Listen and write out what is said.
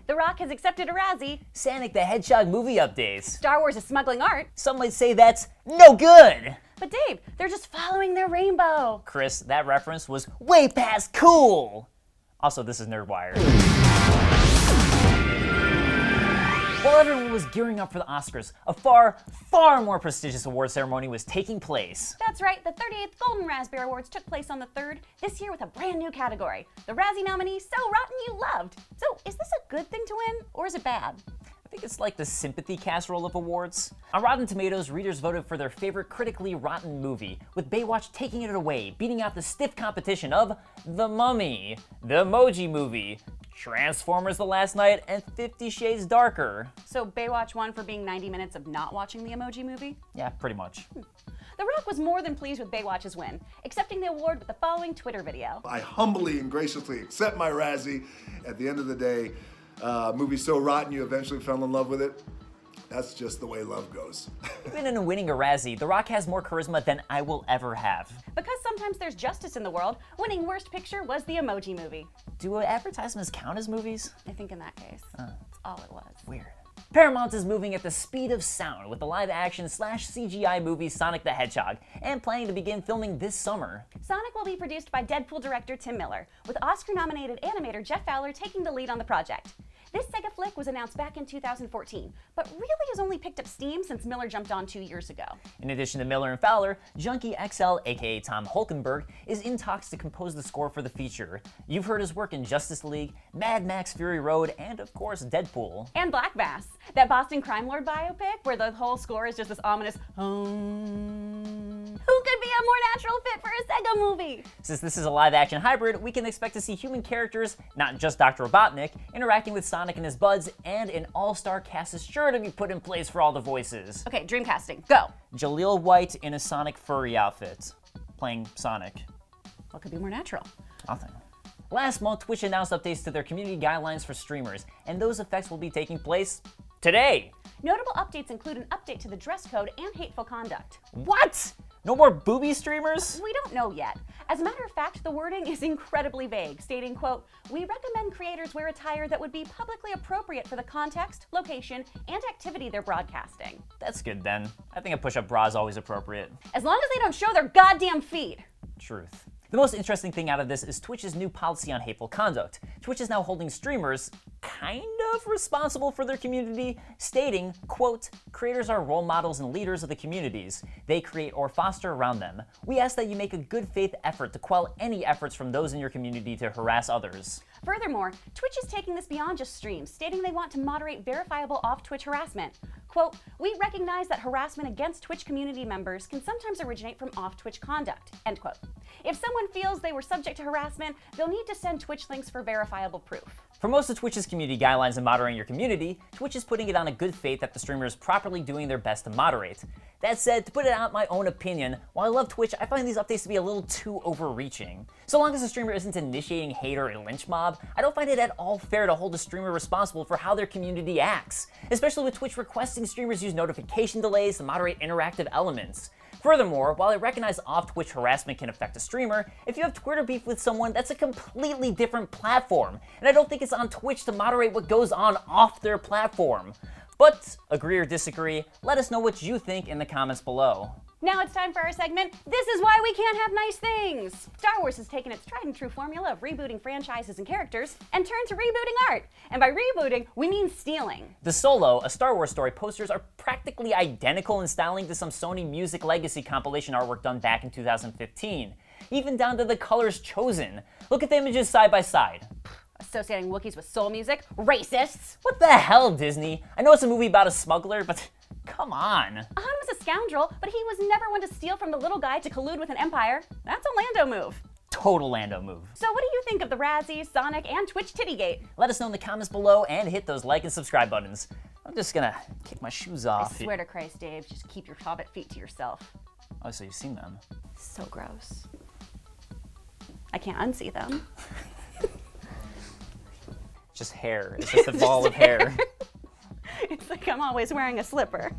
The Rock has accepted a Razzie. Sonic the Hedgehog movie updates. Star Wars is smuggling art. Some might say that's no good. But Dave, they're just following their rainbow. Chris, that reference was way past cool. Also, this is NerdWire. While everyone was gearing up for the Oscars, a far, far more prestigious award ceremony was taking place. That's right, the 38th Golden Raspberry Awards took place on the 3rd, this year with a brand new category. The Razzie nominee, So Rotten You Loved. So, is this a good thing to win, or is it bad? I think it's like the sympathy casserole of awards. On Rotten Tomatoes, readers voted for their favorite critically rotten movie, with Baywatch taking it away, beating out the stiff competition of The Mummy, The Emoji Movie, Transformers The Last Night, and 50 Shades Darker. So Baywatch won for being 90 minutes of not watching the Emoji Movie? Yeah, pretty much. The Rock was more than pleased with Baywatch's win, accepting the award with the following Twitter video. I humbly and graciously accept my Razzie. At the end of the day, movie so rotten you eventually fell in love with it. That's just the way love goes. Even in winning a Razzie, The Rock has more charisma than I will ever have. Because sometimes there's justice in the world, winning Worst Picture was The Emoji Movie. Do advertisements count as movies? I think in that case, that's all it was. Weird. Paramount is moving at the speed of sound with the live-action / CGI movie Sonic the Hedgehog, and planning to begin filming this summer. Sonic will be produced by Deadpool director Tim Miller, with Oscar-nominated animator Jeff Fowler taking the lead on the project. This Sega flick was announced back in 2014, but really has only picked up steam since Miller jumped on 2 years ago. In addition to Miller and Fowler, Junkie XL, aka Tom Hulkenberg, is in talks to compose the score for the feature. You've heard his work in Justice League, Mad Max Fury Road, and of course Deadpool. And Black Bass, that Boston crime lord biopic where the whole score is just this ominous Who could be a more natural fit for a Sega movie? Since this is a live-action hybrid, we can expect to see human characters, not just Dr. Robotnik, interacting with Sonic and his buds, and an all-star cast is sure to be put in place for all the voices. Okay, Dreamcasting, go. Jaleel White in a Sonic furry outfit, playing Sonic. What could be more natural? Nothing. Last month, Twitch announced updates to their community guidelines for streamers, and those effects will be taking place today. Notable updates include an update to the dress code and hateful conduct. What? No more booby streamers? We don't know yet. As a matter of fact, the wording is incredibly vague, stating, quote, "We recommend creators wear attire that would be publicly appropriate for the context, location, and activity they're broadcasting." That's good then. I think a push-up bra is always appropriate. As long as they don't show their goddamn feet. Truth. The most interesting thing out of this is Twitch's new policy on hateful conduct. Twitch is now holding streamers kind of responsible for their community, stating, quote, "Creators are role models and leaders of the communities they create or foster around them. We ask that you make a good faith effort to quell any efforts from those in your community to harass others." Furthermore, Twitch is taking this beyond just streams, stating they want to moderate verifiable off-Twitch harassment. Quote, "We recognize that harassment against Twitch community members can sometimes originate from off-Twitch conduct," end quote. If someone feels they were subject to harassment, they'll need to send Twitch links for verifiable proof. For most of Twitch's community guidelines in moderating your community, Twitch is putting it on a good faith that the streamer is properly doing their best to moderate. That said, to put it out my own opinion, while I love Twitch, I find these updates to be a little too overreaching. So long as the streamer isn't initiating hate or a lynch mob, I don't find it at all fair to hold a streamer responsible for how their community acts, especially with Twitch requesting streamers use notification delays to moderate interactive elements. Furthermore, while I recognize off-Twitch harassment can affect a streamer, if you have Twitter beef with someone, that's a completely different platform, and I don't think it's on Twitch to moderate what goes on off their platform. But, agree or disagree, let us know what you think in the comments below. Now it's time for our segment, This Is Why We Can't Have Nice Things! Star Wars has taken its tried and true formula of rebooting franchises and characters and turned to rebooting art. And by rebooting, we mean stealing. The Solo, a Star Wars story, posters are practically identical in styling to some Sony Music Legacy compilation artwork done back in 2015. Even down to the colors chosen. Look at the images side by side. Associating Wookiees with soul music? Racists! What the hell, Disney? I know it's a movie about a smuggler, but come on. Han was a scoundrel, but he was never one to steal from the little guy to collude with an empire. That's a Lando move. Total Lando move. So what do you think of the Razzies, Sonic, and Twitch Tittygate? Let us know in the comments below and hit those like and subscribe buttons. I'm just gonna kick my shoes off. I swear to Christ, Dave, just keep your hobbit feet to yourself. Oh, so you've seen them. So gross. I can't unsee them. Just hair. It's just a ball of hair. It's like I'm always wearing a slipper.